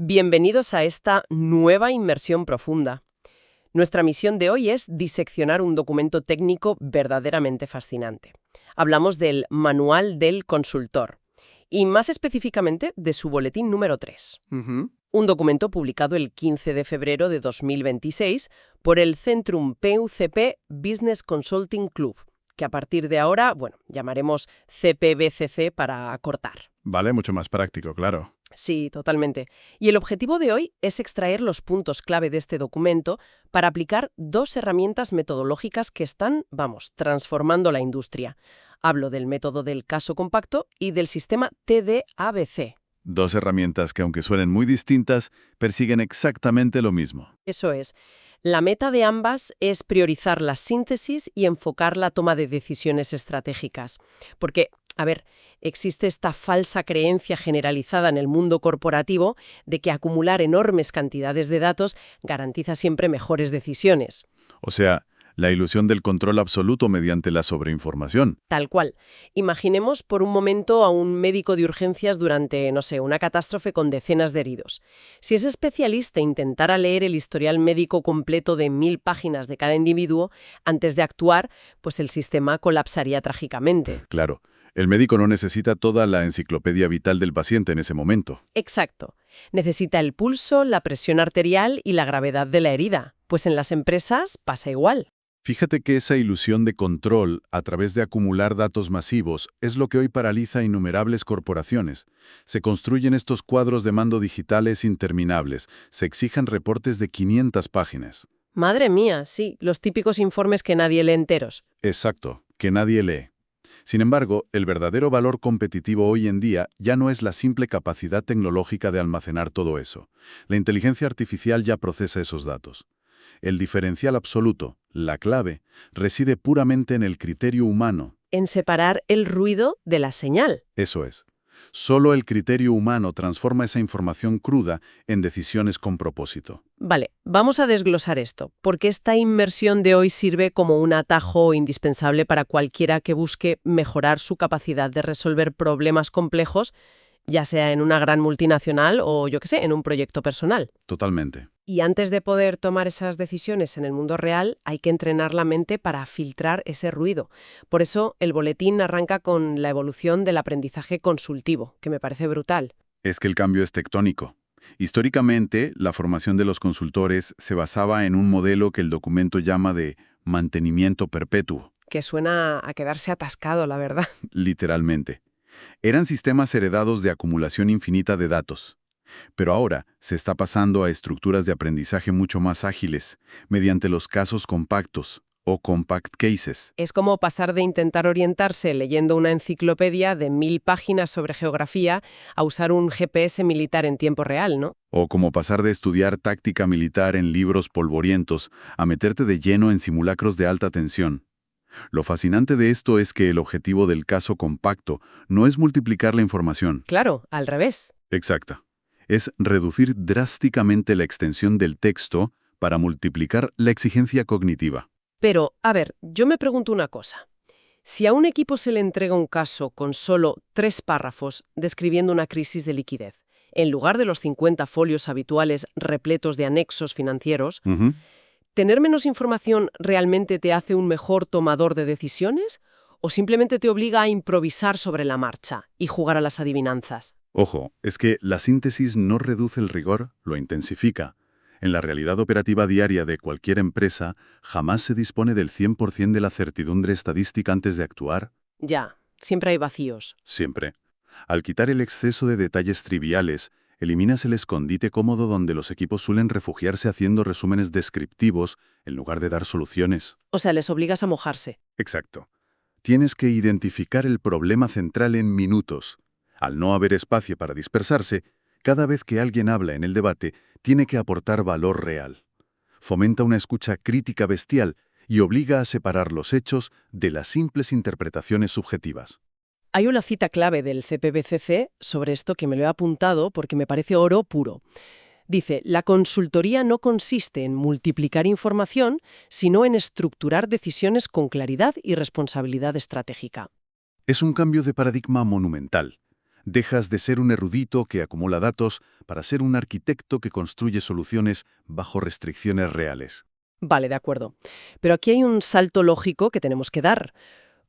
Bienvenidos a esta nueva inmersión profunda. Nuestra misión de hoy es diseccionar un documento técnico verdaderamente fascinante. Hablamos del Manual del Consultor y más específicamente de su boletín número 3. Un documento publicado el 15 de febrero de 2026 por el Centrum PUCP Business Consulting Club, que a partir de ahora, llamaremos CPBCC para acortar. Vale, mucho más práctico, claro. Sí, totalmente. Y el objetivo de hoy es extraer los puntos clave de este documento para aplicar dos herramientas metodológicas que están, transformando la industria. Hablo del método del caso compacto y del sistema TD-ABC. Dos herramientas que, aunque suenen muy distintas, persiguen exactamente lo mismo. Eso es. La meta de ambas es priorizar la síntesis y enfocar la toma de decisiones estratégicas. Porque, existe esta falsa creencia generalizada en el mundo corporativo de que acumular enormes cantidades de datos garantiza siempre mejores decisiones. O sea, la ilusión del control absoluto mediante la sobreinformación. Tal cual. Imaginemos por un momento a un médico de urgencias durante, una catástrofe con decenas de heridos. Si ese especialista intentara leer el historial médico completo de 1000 páginas de cada individuo, antes de actuar, pues el sistema colapsaría trágicamente. Claro. El médico no necesita toda la enciclopedia vital del paciente en ese momento. Exacto. Necesita el pulso, la presión arterial y la gravedad de la herida. Pues en las empresas pasa igual. Fíjate que esa ilusión de control a través de acumular datos masivos es lo que hoy paraliza innumerables corporaciones. Se construyen estos cuadros de mando digitales interminables. Se exigen reportes de 500 páginas. Madre mía, sí, los típicos informes que nadie lee enteros. Exacto, que nadie lee. Sin embargo, el verdadero valor competitivo hoy en día ya no es la simple capacidad tecnológica de almacenar todo eso. La inteligencia artificial ya procesa esos datos. El diferencial absoluto, la clave, reside puramente en el criterio humano. En separar el ruido de la señal. Eso es. Solo el criterio humano transforma esa información cruda en decisiones con propósito. Vale, vamos a desglosar esto, porque esta inmersión de hoy sirve como un atajo indispensable para cualquiera que busque mejorar su capacidad de resolver problemas complejos, ya sea en una gran multinacional o, en un proyecto personal. Totalmente. Y antes de poder tomar esas decisiones en el mundo real, hay que entrenar la mente para filtrar ese ruido. Por eso, el boletín arranca con la evolución del aprendizaje consultivo, que me parece brutal. Es que el cambio es tectónico. Históricamente, la formación de los consultores se basaba en un modelo que el documento llama de mantenimiento perpetuo. Que suena a quedarse atascado, la verdad. Literalmente. Eran sistemas heredados de acumulación infinita de datos. Pero ahora se está pasando a estructuras de aprendizaje mucho más ágiles, mediante los casos compactos o compact cases. Es como pasar de intentar orientarse leyendo una enciclopedia de 1000 páginas sobre geografía a usar un GPS militar en tiempo real, ¿no? O como pasar de estudiar táctica militar en libros polvorientos a meterte de lleno en simulacros de alta tensión. Lo fascinante de esto es que el objetivo del caso compacto no es multiplicar la información. Claro, al revés. Exacto. Es reducir drásticamente la extensión del texto para multiplicar la exigencia cognitiva. Pero, yo me pregunto una cosa. Si a un equipo se le entrega un caso con solo 3 párrafos describiendo una crisis de liquidez, en lugar de los 50 folios habituales repletos de anexos financieros, ¿tener menos información realmente te hace un mejor tomador de decisiones o simplemente te obliga a improvisar sobre la marcha y jugar a las adivinanzas? Ojo, es que la síntesis no reduce el rigor, lo intensifica. En la realidad operativa diaria de cualquier empresa, jamás se dispone del 100% de la certidumbre estadística antes de actuar. Ya, siempre hay vacíos. Siempre. Al quitar el exceso de detalles triviales, eliminas el escondite cómodo donde los equipos suelen refugiarse haciendo resúmenes descriptivos en lugar de dar soluciones. O sea, les obligas a mojarse. Exacto. Tienes que identificar el problema central en minutos. Al no haber espacio para dispersarse, cada vez que alguien habla en el debate, tiene que aportar valor real. Fomenta una escucha crítica bestial y obliga a separar los hechos de las simples interpretaciones subjetivas. Hay una cita clave del CPBCC sobre esto que me lo he apuntado porque me parece oro puro. Dice, la consultoría no consiste en multiplicar información, sino en estructurar decisiones con claridad y responsabilidad estratégica. Es un cambio de paradigma monumental. Dejas de ser un erudito que acumula datos para ser un arquitecto que construye soluciones bajo restricciones reales. Vale, de acuerdo. Pero aquí hay un salto lógico que tenemos que dar.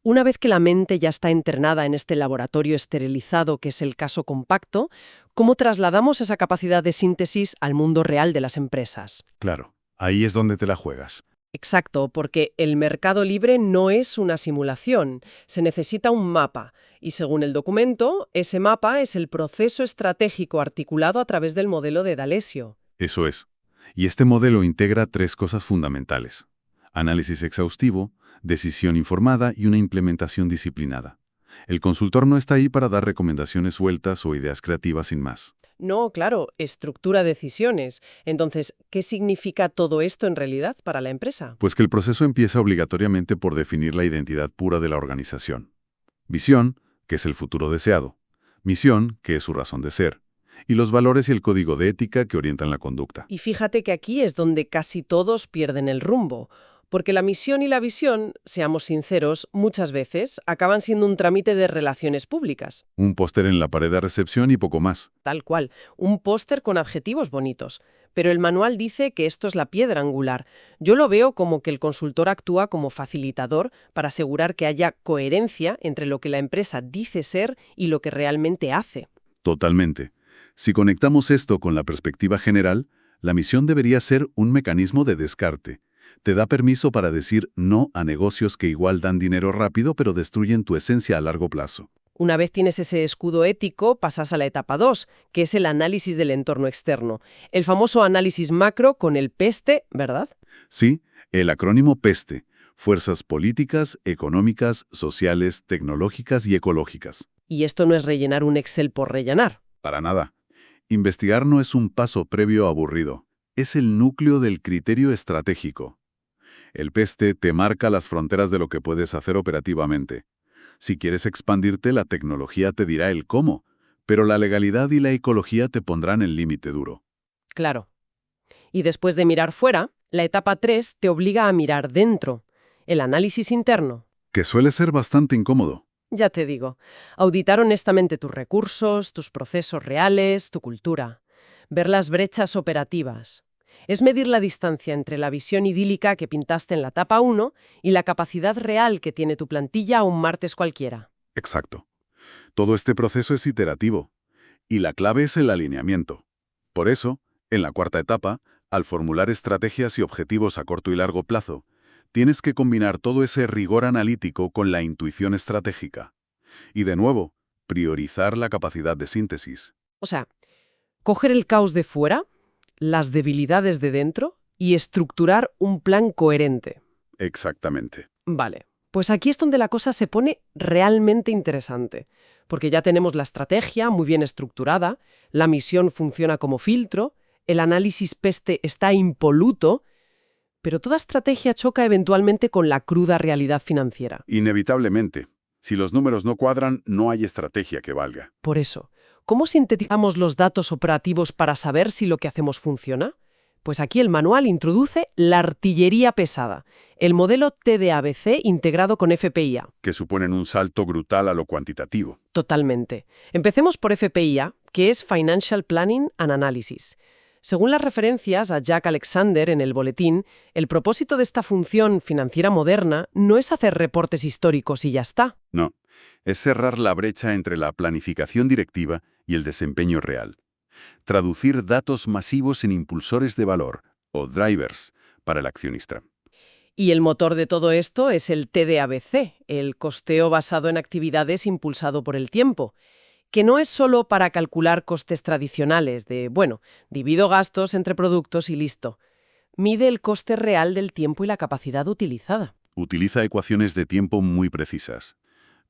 Una vez que la mente ya está entrenada en este laboratorio esterilizado que es el caso compacto, ¿cómo trasladamos esa capacidad de síntesis al mundo real de las empresas? Claro, ahí es donde te la juegas. Exacto, porque el mercado libre no es una simulación, se necesita un mapa, y según el documento, ese mapa es el proceso estratégico articulado a través del modelo de D'Alessio. Eso es. Y este modelo integra tres cosas fundamentales: análisis exhaustivo, decisión informada y una implementación disciplinada. El consultor no está ahí para dar recomendaciones sueltas o ideas creativas sin más. No, claro, estructura decisiones. Entonces, ¿qué significa todo esto en realidad para la empresa? Pues que el proceso empieza obligatoriamente por definir la identidad pura de la organización. Visión, que es el futuro deseado. Misión, que es su razón de ser. Y los valores y el código de ética que orientan la conducta. Y fíjate que aquí es donde casi todos pierden el rumbo, porque la misión y la visión, seamos sinceros, muchas veces acaban siendo un trámite de relaciones públicas. Un póster en la pared de recepción y poco más. Tal cual, un póster con adjetivos bonitos. Pero el manual dice que esto es la piedra angular. Yo lo veo como que el consultor actúa como facilitador para asegurar que haya coherencia entre lo que la empresa dice ser y lo que realmente hace. Totalmente. Si conectamos esto con la perspectiva general, la misión debería ser un mecanismo de descarte. Te da permiso para decir no a negocios que igual dan dinero rápido pero destruyen tu esencia a largo plazo. Una vez tienes ese escudo ético, pasas a la etapa 2, que es el análisis del entorno externo. El famoso análisis macro con el PESTE, ¿verdad? Sí, el acrónimo PESTE: fuerzas políticas, económicas, sociales, tecnológicas y ecológicas. Y esto no es rellenar un Excel por rellenar. Para nada. Investigar no es un paso previo aburrido, es el núcleo del criterio estratégico. El PESTE te marca las fronteras de lo que puedes hacer operativamente. Si quieres expandirte, la tecnología te dirá el cómo, pero la legalidad y la ecología te pondrán el límite duro. Claro. Y después de mirar fuera, la etapa 3 te obliga a mirar dentro, el análisis interno. Que suele ser bastante incómodo. Ya te digo, auditar honestamente tus recursos, tus procesos reales, tu cultura. Ver las brechas operativas. Es medir la distancia entre la visión idílica que pintaste en la etapa 1 y la capacidad real que tiene tu plantilla un martes cualquiera. Exacto. Todo este proceso es iterativo, y la clave es el alineamiento. Por eso, en la cuarta etapa, al formular estrategias y objetivos a corto y largo plazo, tienes que combinar todo ese rigor analítico con la intuición estratégica. Y de nuevo, priorizar la capacidad de síntesis. O sea, coger el caos de fuera, las debilidades de dentro y estructurar un plan coherente. Exactamente. Vale, pues aquí es donde la cosa se pone realmente interesante, porque ya tenemos la estrategia muy bien estructurada, la misión funciona como filtro, el análisis PESTE está impoluto, pero toda estrategia choca eventualmente con la cruda realidad financiera. Inevitablemente. Si los números no cuadran, no hay estrategia que valga. Por eso, ¿cómo sintetizamos los datos operativos para saber si lo que hacemos funciona? Pues aquí el manual introduce la artillería pesada, el modelo TDABC integrado con FPIA. Que suponen un salto brutal a lo cuantitativo. Totalmente. Empecemos por FPIA, que es Financial Planning and Analysis. Según las referencias a Jack Alexander en el boletín, el propósito de esta función financiera moderna no es hacer reportes históricos y ya está. No, es cerrar la brecha entre la planificación directiva y el desempeño real. Traducir datos masivos en impulsores de valor, o drivers, para el accionista. Y el motor de todo esto es el TDABC, el costeo basado en actividades impulsado por el tiempo, que no es solo para calcular costes tradicionales de, divido gastos entre productos y listo. Mide el coste real del tiempo y la capacidad utilizada. Utiliza ecuaciones de tiempo muy precisas.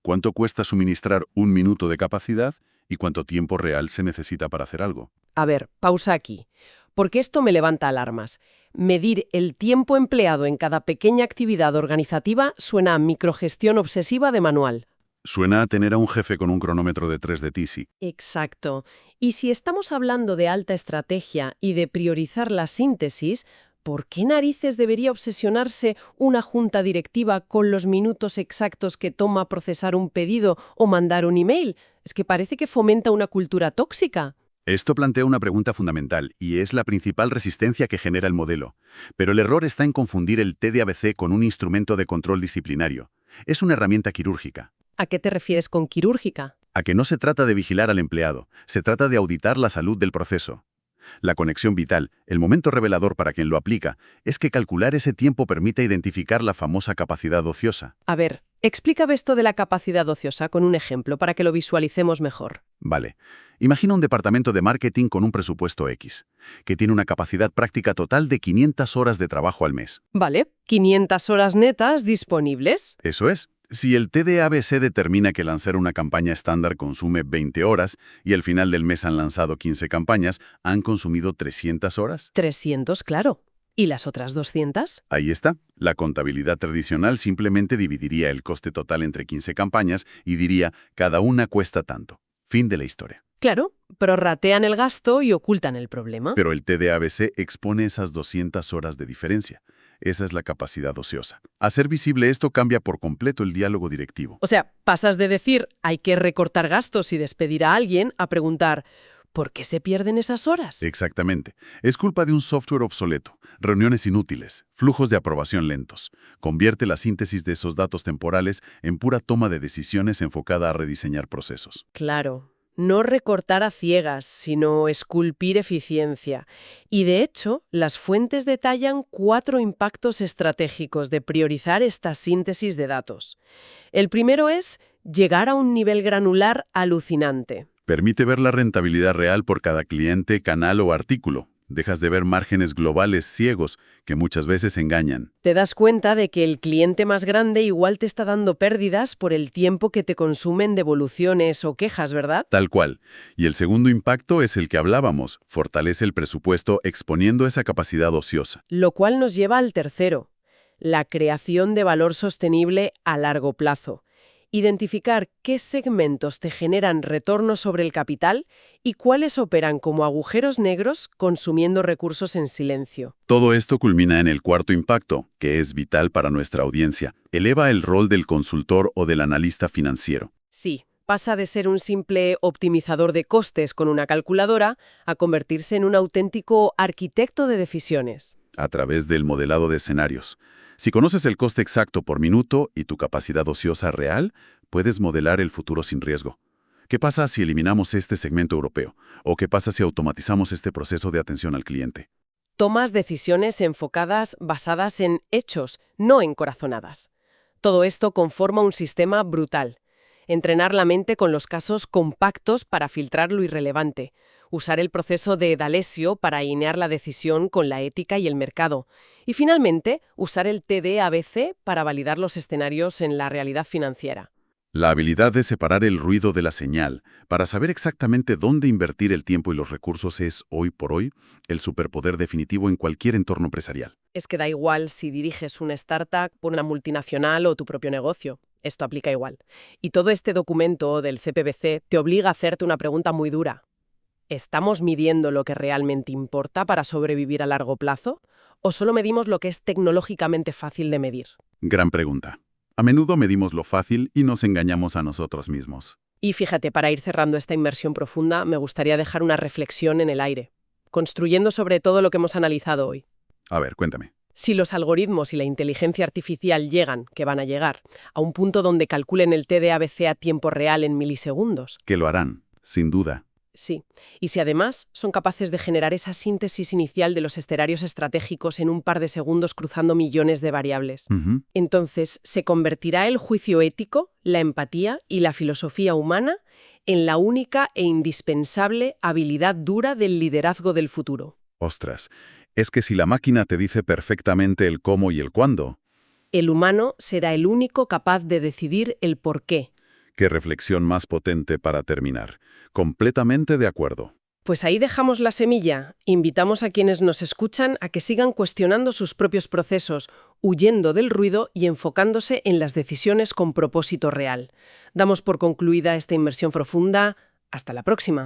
¿Cuánto cuesta suministrar un minuto de capacidad y cuánto tiempo real se necesita para hacer algo? A ver, pausa aquí, porque esto me levanta alarmas. Medir el tiempo empleado en cada pequeña actividad organizativa suena a microgestión obsesiva de manual. Suena a tener a un jefe con un cronómetro de 3 de Tisi. Exacto. Y si estamos hablando de alta estrategia y de priorizar la síntesis, ¿por qué narices debería obsesionarse una junta directiva con los minutos exactos que toma procesar un pedido o mandar un email? Es que parece que fomenta una cultura tóxica. Esto plantea una pregunta fundamental y es la principal resistencia que genera el modelo. Pero el error está en confundir el TDABC con un instrumento de control disciplinario. Es una herramienta quirúrgica. ¿A qué te refieres con quirúrgica? A que no se trata de vigilar al empleado, se trata de auditar la salud del proceso. La conexión vital, el momento revelador para quien lo aplica, es que calcular ese tiempo permite identificar la famosa capacidad ociosa. A ver, explícame esto de la capacidad ociosa con un ejemplo para que lo visualicemos mejor. Vale. Imagina un departamento de marketing con un presupuesto X, que tiene una capacidad práctica total de 500 horas de trabajo al mes. Vale, 500 horas netas disponibles. Eso es. Si el TDABC determina que lanzar una campaña estándar consume 20 horas y al final del mes han lanzado 15 campañas, ¿han consumido 300 horas? 300, claro. ¿Y las otras 200? Ahí está. La contabilidad tradicional simplemente dividiría el coste total entre 15 campañas y diría, cada una cuesta tanto. Fin de la historia. Claro, prorratean el gasto y ocultan el problema. Pero el TDABC expone esas 200 horas de diferencia. Esa es la capacidad ociosa. Hacer visible esto cambia por completo el diálogo directivo. O sea, pasas de decir hay que recortar gastos y despedir a alguien a preguntar ¿por qué se pierden esas horas? Exactamente. Es culpa de un software obsoleto, reuniones inútiles, flujos de aprobación lentos. Convierte la síntesis de esos datos temporales en pura toma de decisiones enfocada a rediseñar procesos. Claro. No recortar a ciegas, sino esculpir eficiencia. Y de hecho, las fuentes detallan 4 impactos estratégicos de priorizar esta síntesis de datos. El primero es llegar a un nivel granular alucinante. Permite ver la rentabilidad real por cada cliente, canal o artículo. Dejas de ver márgenes globales ciegos que muchas veces engañan. Te das cuenta de que el cliente más grande igual te está dando pérdidas por el tiempo que te consumen devoluciones o quejas, ¿verdad? Tal cual. Y el segundo impacto es el que hablábamos. Fortalece el presupuesto exponiendo esa capacidad ociosa. Lo cual nos lleva al tercero, la creación de valor sostenible a largo plazo. Identificar qué segmentos te generan retorno sobre el capital y cuáles operan como agujeros negros consumiendo recursos en silencio. Todo esto culmina en el cuarto impacto, que es vital para nuestra audiencia. Eleva el rol del consultor o del analista financiero. Sí, pasa de ser un simple optimizador de costes con una calculadora a convertirse en un auténtico arquitecto de decisiones. A través del modelado de escenarios. Si conoces el coste exacto por minuto y tu capacidad ociosa real, puedes modelar el futuro sin riesgo. ¿Qué pasa si eliminamos este segmento europeo? ¿O qué pasa si automatizamos este proceso de atención al cliente? Tomas decisiones enfocadas basadas en hechos, no en corazonadas. Todo esto conforma un sistema brutal. Entrenar la mente con los casos compactos para filtrar lo irrelevante. Usar el proceso de D'Alessio para alinear la decisión con la ética y el mercado. Y finalmente, usar el TDABC para validar los escenarios en la realidad financiera. La habilidad de separar el ruido de la señal para saber exactamente dónde invertir el tiempo y los recursos es, hoy por hoy, el superpoder definitivo en cualquier entorno empresarial. Es que da igual si diriges una startup, una multinacional o tu propio negocio. Esto aplica igual. Y todo este documento del CPBC te obliga a hacerte una pregunta muy dura. ¿Estamos midiendo lo que realmente importa para sobrevivir a largo plazo? ¿O solo medimos lo que es tecnológicamente fácil de medir? Gran pregunta. A menudo medimos lo fácil y nos engañamos a nosotros mismos. Y fíjate, para ir cerrando esta inmersión profunda, me gustaría dejar una reflexión en el aire, construyendo sobre todo lo que hemos analizado hoy. A ver, cuéntame. Si los algoritmos y la inteligencia artificial llegan, que van a llegar, a un punto donde calculen el TDABC a tiempo real en milisegundos. Que lo harán, sin duda. Sí, y si además son capaces de generar esa síntesis inicial de los escenarios estratégicos en un par de segundos cruzando millones de variables, entonces se convertirá el juicio ético, la empatía y la filosofía humana en la única e indispensable habilidad dura del liderazgo del futuro. Ostras, es que si la máquina te dice perfectamente el cómo y el cuándo, el humano será el único capaz de decidir el por qué. Qué reflexión más potente para terminar. Completamente de acuerdo. Pues ahí dejamos la semilla. Invitamos a quienes nos escuchan a que sigan cuestionando sus propios procesos, huyendo del ruido y enfocándose en las decisiones con propósito real. Damos por concluida esta inmersión profunda. Hasta la próxima.